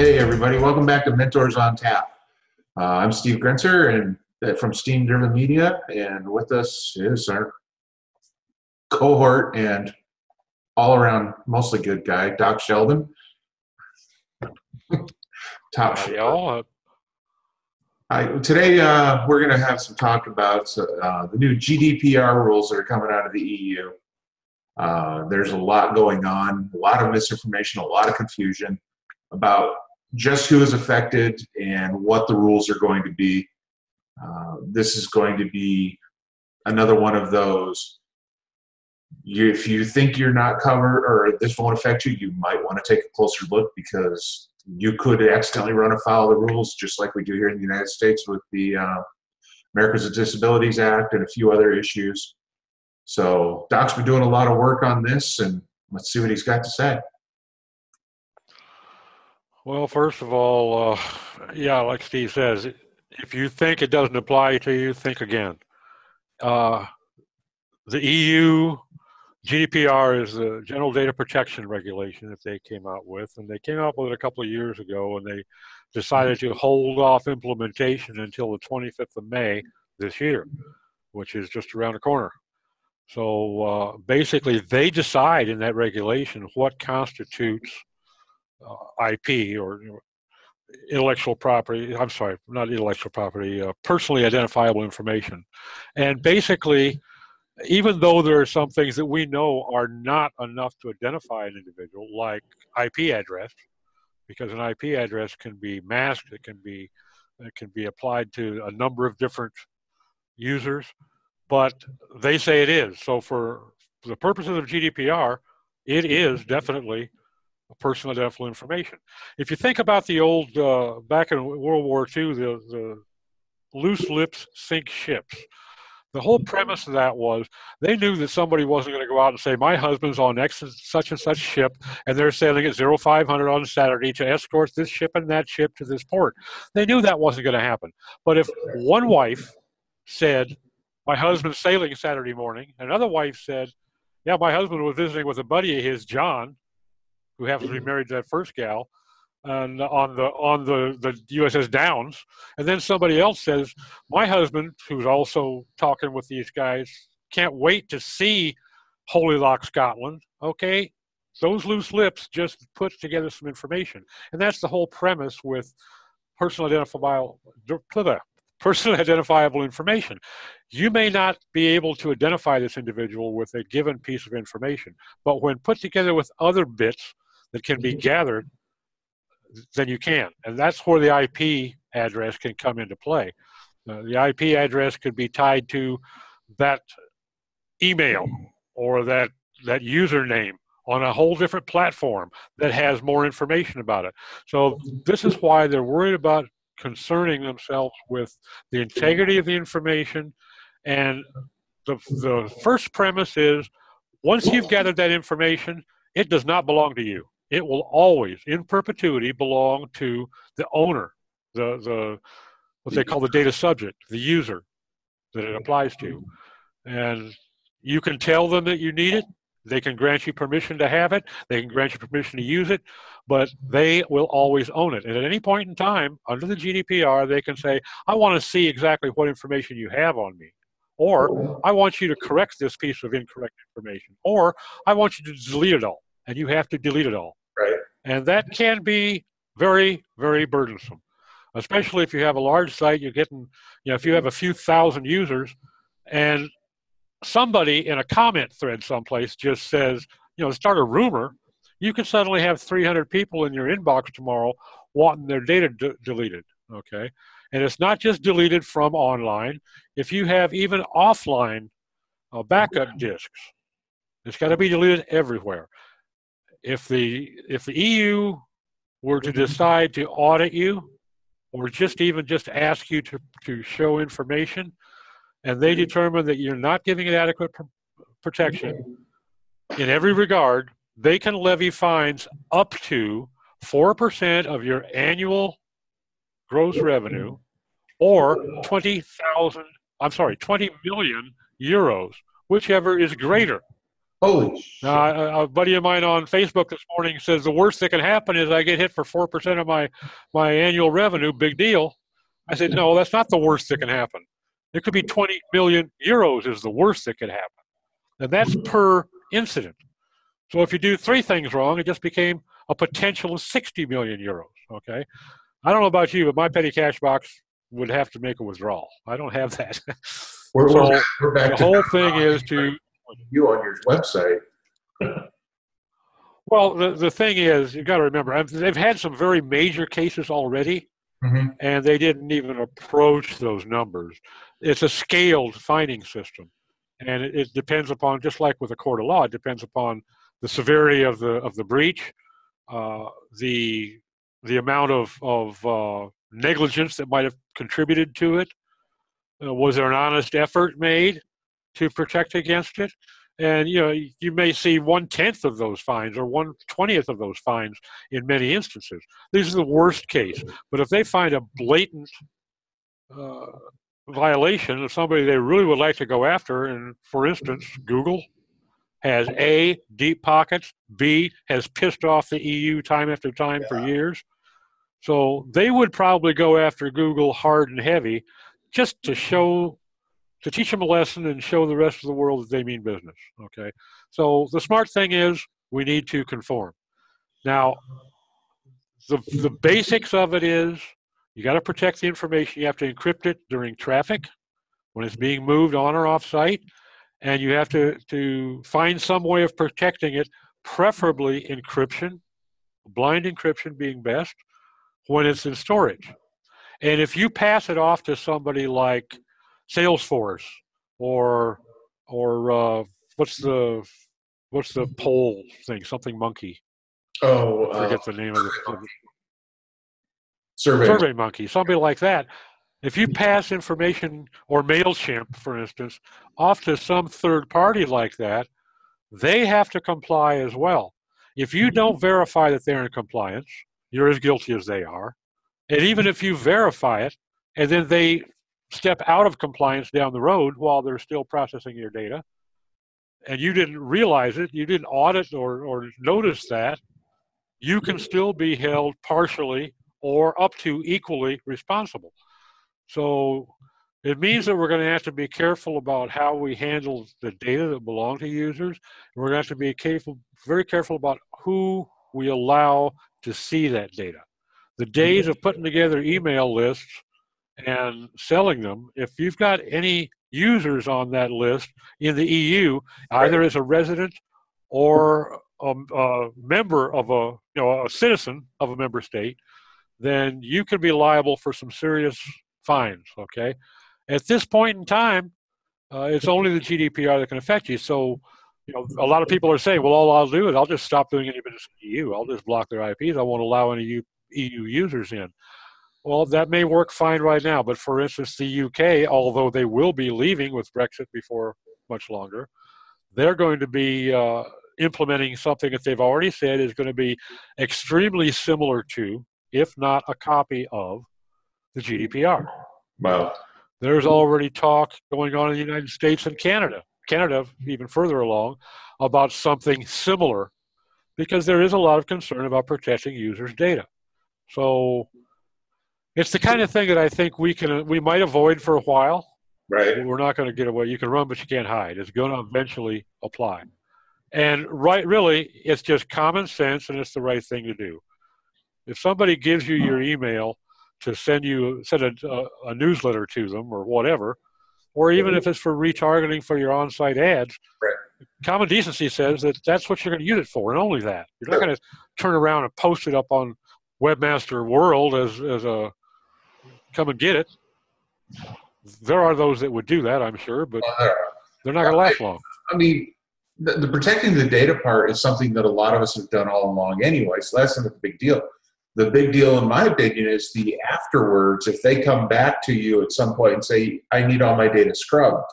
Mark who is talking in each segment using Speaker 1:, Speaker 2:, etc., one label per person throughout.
Speaker 1: Hey everybody, welcome back to Mentors on Tap. I'm Steve Grenzer and from Steam Driven Media, and with us is our cohort and all around mostly good guy, Doc Sheldon. Top
Speaker 2: Howdy,
Speaker 1: shot.
Speaker 2: y'all.
Speaker 1: Today we're going to have some talk about the new GDPR rules that are coming out of the EU. There's a lot going on, a lot of misinformation, a lot of confusion about just who is affected and what the rules are going to be. This is going to be another one of those. If you think you're not covered or this won't affect you, you might want to take a closer look because you could accidentally run afoul of the rules, just like we do here in the United States with the Americans with Disabilities Act and a few other issues. So Doc's been doing a lot of work on this, and let's see what he's got to say.
Speaker 2: Well, first of all, yeah, like Steve says, if you think it doesn't apply to you, think again. The EU GDPR is the General Data Protection Regulation that they came out with, and they came out with it a couple of years ago, and they decided to hold off implementation until the 25th of May this year, which is just around the corner. So basically, they decide in that regulation what constitutes IP or intellectual property. I'm sorry, not intellectual property, personally identifiable information. And basically, even though there are some things that we know are not enough to identify an individual, like IP address, because an IP address can be masked, it can be applied to a number of different users, but they say it is. So for the purposes of GDPR, it is definitely personal identifiable information. If you think about the old, back in World War II, the loose lips sink ships. The whole premise of that was they knew that somebody wasn't going to go out and say, my husband's on X such and such ship, and they're sailing at 0500 on Saturday to escort this ship and that ship to this port. They knew that wasn't going to happen. But if one wife said, my husband's sailing Saturday morning, another wife said, yeah, my husband was visiting with a buddy of his, John, who happens to be married to that first gal, and on the USS Downs, and then somebody else says, my husband, who's also talking with these guys, can't wait to see Holy Loch, Scotland. Okay, those loose lips just put together some information, and that's the whole premise with personal identifiable information. You may not be able to identify this individual with a given piece of information, but when put together with other bits that can be gathered, then you can. And that's where the IP address can come into play. The IP address could be tied to that email or that username on a whole different platform that has more information about it. So this is why they're worried about concerning themselves with the integrity of the information. And the first premise is, once you've gathered that information, it does not belong to you. It will always, in perpetuity, belong to the owner, the what they call the data subject, the user that it applies to. And you can tell them that you need it. They can grant you permission to have it. They can grant you permission to use it, but they will always own it. And at any point in time, under the GDPR, they can say, I want to see exactly what information you have on me. Or I want you to correct this piece of incorrect information. Or I want you to delete it all. And you have to delete it all.
Speaker 1: Right.
Speaker 2: And that can be very, very burdensome, especially if you have a large site. You're getting, if you have a few thousand users and somebody in a comment thread someplace just says, start a rumor, you can suddenly have 300 people in your inbox tomorrow wanting their data deleted, okay? And it's not just deleted from online. If you have even offline backup disks, it's got to be deleted everywhere. If the EU were to decide to audit you or just ask you to show information, and they determine that you're not giving it adequate protection in every regard, they can levy fines up to 4% of your annual gross revenue, or 20 million euros, whichever is greater.
Speaker 1: Holy shit.
Speaker 2: A buddy of mine on Facebook this morning says the worst that can happen is I get hit for 4% of my annual revenue. Big deal. I said, no, that's not the worst that can happen. It could be 20 million euros is the worst that could happen. And that's per incident. So if you do 3 things wrong, it just became a potential of 60 million euros, okay? I don't know about you, but my petty cash box would have to make a withdrawal. I don't have that.
Speaker 1: We're back
Speaker 2: the
Speaker 1: to
Speaker 2: whole thing is to...
Speaker 1: You on your website.
Speaker 2: Well, the thing is, you've got to remember, they've had some very major cases already, and they didn't even approach those numbers. It's a scaled finding system, and it depends upon, just like with a court of law, it depends upon the severity of the breach, the amount of negligence that might have contributed to it. Was there an honest effort made to protect against it? And you may see 1/10 of those fines or 1/20th of those fines in many instances. These are the worst case. But if they find a blatant violation of somebody they really would like to go after, and for instance, Google has A, deep pockets, B, has pissed off the EU time after time for years. So they would probably go after Google hard and heavy just to teach them a lesson and show the rest of the world that they mean business, okay? So the smart thing is we need to conform. Now, the basics of it is you got to protect the information. You have to encrypt it during traffic when it's being moved on or off site, and you have to find some way of protecting it, preferably encryption, blind encryption being best, when it's in storage. And if you pass it off to somebody like Salesforce or what's the poll thing? Something monkey.
Speaker 1: Oh,
Speaker 2: I forget the name of it.
Speaker 1: Survey
Speaker 2: Monkey. Somebody like that. If you pass information, or MailChimp, for instance, off to some third party like that, they have to comply as well. If you don't verify that they're in compliance, you're as guilty as they are. And even if you verify it, and then they step out of compliance down the road while they're still processing your data, and you didn't realize it, you didn't audit or notice that, you can still be held partially or up to equally responsible. So it means that we're going to have to be careful about how we handle the data that belong to users. We're going to have to be very careful about who we allow to see that data. The days of putting together email lists and selling them, if you've got any users on that list in the EU, either as a resident or a member of a citizen of a member state, then you could be liable for some serious fines, okay? At this point in time, it's only the GDPR that can affect you. So, a lot of people are saying, well, all I'll do is I'll just stop doing any business in the EU. I'll just block their IPs. I won't allow any EU users in. Well, that may work fine right now, but for instance, the UK, although they will be leaving with Brexit before much longer, they're going to be implementing something that they've already said is going to be extremely similar to, if not a copy of, the GDPR.
Speaker 1: Wow.
Speaker 2: There's already talk going on in the United States and Canada even further along, about something similar, because there is a lot of concern about protecting users' data. So it's the kind of thing that I think we might avoid for a while.
Speaker 1: Right.
Speaker 2: We're not going to get away. You can run, but you can't hide. It's going to eventually apply. And really, it's just common sense, and it's the right thing to do. If somebody gives you your email to send a newsletter to them or whatever, or even if it's for retargeting for your on-site ads,
Speaker 1: right,
Speaker 2: common decency says that that's what you're going to use it for, and only that. You're not going to turn around and post it up on Webmaster World as a come and get it. There are those that would do that, I'm sure, but they're not going to last long.
Speaker 1: I mean, the protecting the data part is something that a lot of us have done all along anyway, so that's not a big deal. The big deal, in my opinion, is the afterwards. If they come back to you at some point and say, I need all my data scrubbed,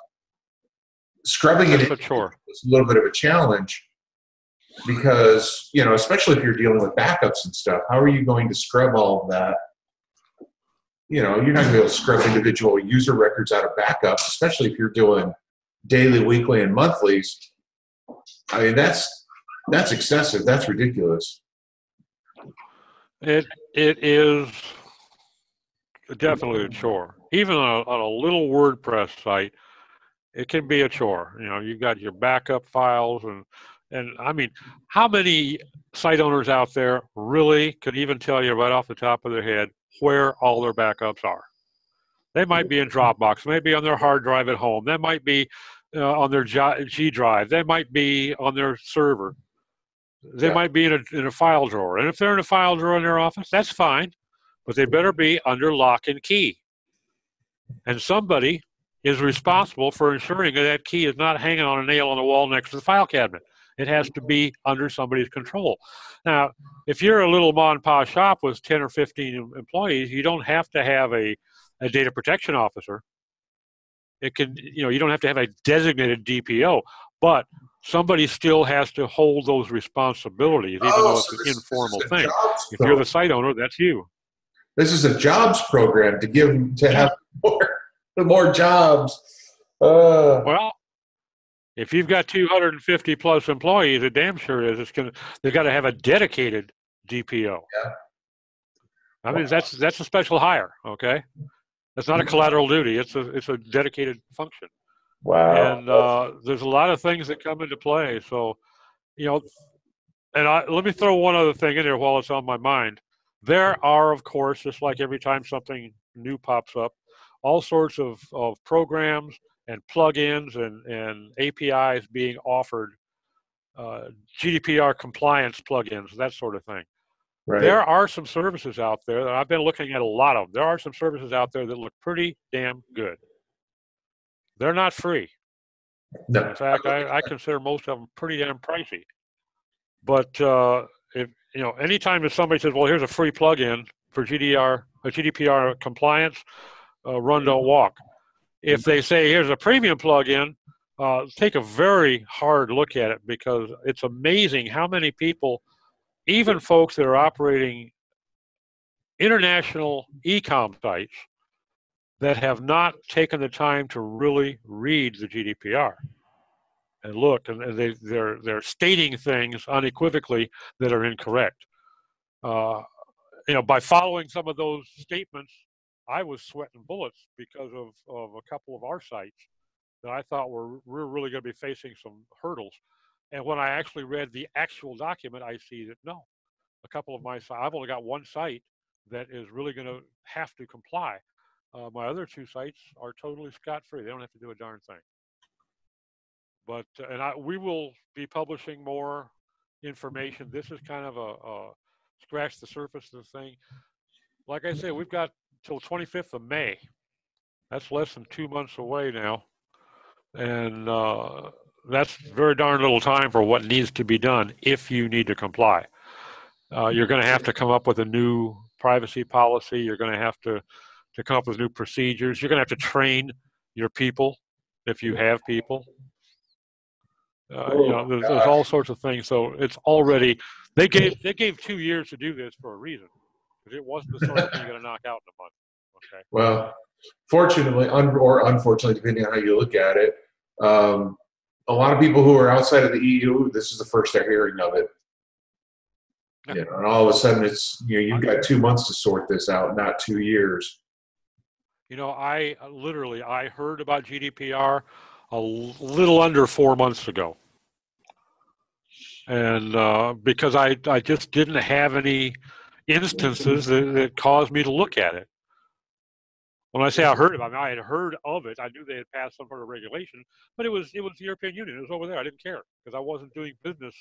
Speaker 1: scrubbing it is a little bit of a challenge because, especially if you're dealing with backups and stuff, how are you going to scrub all of that? You're not going to be able to scrub individual user records out of backups, especially if you're doing daily, weekly, and monthlies. I mean, that's excessive. That's ridiculous.
Speaker 2: It is definitely a chore. Even on a little WordPress site, it can be a chore. You know, you've got your backup files and I mean, how many site owners out there really could even tell you right off the top of their head where all their backups are? They might be in Dropbox, maybe on their hard drive at home. They might be on their G drive. They might be on their server. They
Speaker 1: Yeah.
Speaker 2: might be in a file drawer. And if they're in a file drawer in their office, that's fine, but they better be under lock and key. And somebody is responsible for ensuring that that key is not hanging on a nail on the wall next to the file cabinet. It has to be under somebody's control. Now, if you're a little mom and pop shop with 10 or 15 employees, you don't have to have a data protection officer. It can, you know, you don't have to have a designated DPO, but somebody still has to hold those responsibilities, even though it's an informal thing. If you're the site owner, that's you.
Speaker 1: This is a jobs program to have more jobs.
Speaker 2: Well, if you've got 250 plus employees, it damn sure is. They've got to have a dedicated DPO.
Speaker 1: Yeah.
Speaker 2: I mean, that's a special hire. Okay, that's not a collateral duty. It's a dedicated function.
Speaker 1: Wow.
Speaker 2: And there's a lot of things that come into play. So, you know, and let me throw one other thing in there while it's on my mind. There are, of course, just like every time something new pops up, all sorts of programs and plugins and APIs being offered, GDPR compliance plugins, that sort of thing.
Speaker 1: Right.
Speaker 2: There are some services out there that I've been looking at a lot of. There are some services out there that look pretty damn good. They're not free.
Speaker 1: No.
Speaker 2: In fact, I consider most of them pretty damn pricey. But if you know, anytime that somebody says, "Well, here's a free plugin for GDPR compliance," run, don't walk. If they say, "Here's a premium plugin," take a very hard look at it, because it's amazing how many people, even folks that are operating international e-com sites, that have not taken the time to really read the GDPR and look, and they're stating things unequivocally that are incorrect. You know, by following some of those statements, I was sweating bullets because of a couple of our sites that I thought we're really going to be facing some hurdles. And when I actually read the actual document, I see that no, a couple of my sites, I've only got one site that is really going to have to comply. My other two sites are totally scot-free. They don't have to do a darn thing. But we will be publishing more information. This is kind of a scratch the surface of the thing. Like I said, we've got till 25th of May. That's less than 2 months away now. And that's very darn little time for what needs to be done if you need to comply. You're going to have to come up with a new privacy policy. You're going to have to come up with new procedures. You're going to have to train your people if you have people. You know, there's all sorts of things. So it's already, they gave 2 years to do this for a reason, because it wasn't the sort of thing you're going to knock out in a month. Okay.
Speaker 1: Well, fortunately, or unfortunately, depending on how you look at it, a lot of people who are outside of the EU, this is the first they're hearing of it.
Speaker 2: Yeah.
Speaker 1: You know, and all of a sudden, it's, you know, you've got 2 months to sort this out, not 2 years.
Speaker 2: You know, I heard about GDPR a little under 4 months ago. And because I just didn't have any instances that caused me to look at it. When I say I heard about it, I had heard of it. I knew they had passed some sort of regulation, but it was the European Union. It was over there. I didn't care because I wasn't doing business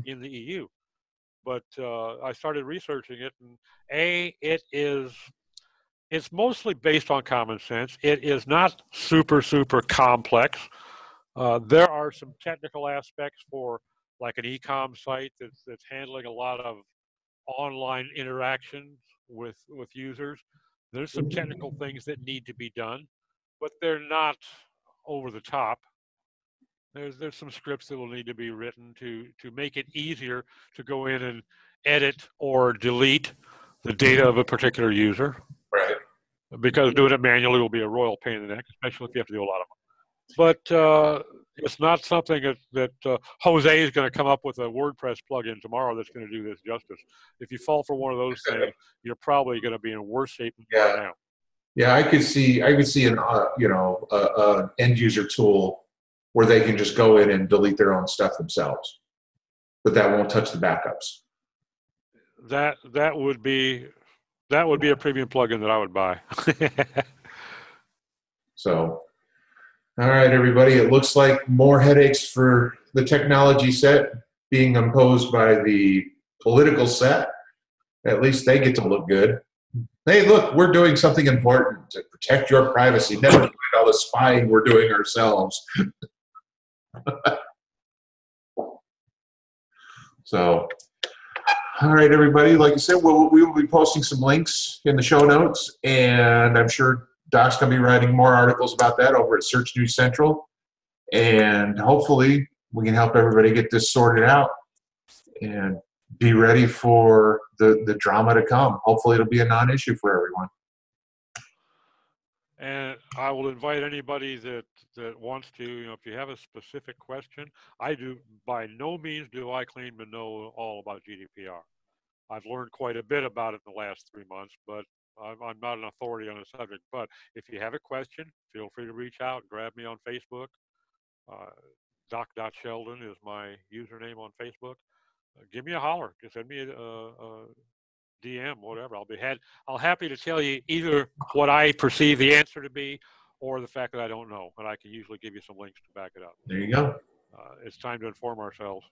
Speaker 2: in the EU. But I started researching it, and it's mostly based on common sense. It is not super complex. There are some technical aspects for like an e-com site that's handling a lot of online interactions with users. There's some technical things that need to be done, but they're not over the top. There's some scripts that will need to be written to make it easier to go in and edit or delete the data of a particular user.
Speaker 1: Right. Because
Speaker 2: doing it manually will be a royal pain in the neck, especially if you have to do a lot of them. But it's not something that Jose is going to come up with a WordPress plugin tomorrow that's going to do this justice. If you fall for one of those things, you're probably going to be in worse shape than you are now.
Speaker 1: Yeah, I could see an end user tool where they can just go in and delete their own stuff themselves, but that won't touch the backups.
Speaker 2: That would be a premium plugin that I would buy.
Speaker 1: So, all right, everybody. It looks like more headaches for the technology set being imposed by the political set. At least they get to look good. Hey, look, we're doing something important to protect your privacy. Never mind all the spying we're doing ourselves. So, all right, everybody. Like I said, we will be posting some links in the show notes, and I'm sure Doc's going to be writing more articles about that over at Search News Central. And hopefully we can help everybody get this sorted out and be ready for the drama to come. Hopefully it'll be a non-issue for everyone.
Speaker 2: And I will invite anybody that wants to, if you have a specific question, by no means do I claim to know all about GDPR. I've learned quite a bit about it in the last 3 months, but I'm not an authority on the subject. But if you have a question, feel free to reach out, grab me on Facebook. Doc.Sheldon is my username on Facebook. Give me a holler. Just send me a DM, whatever. I'll happy to tell you either what I perceive the answer to be or the fact that I don't know. And I can usually give you some links to back it up.
Speaker 1: There you go.
Speaker 2: It's time to inform ourselves.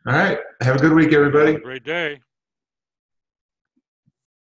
Speaker 1: All right. Have a good week, everybody.
Speaker 2: Have a great day.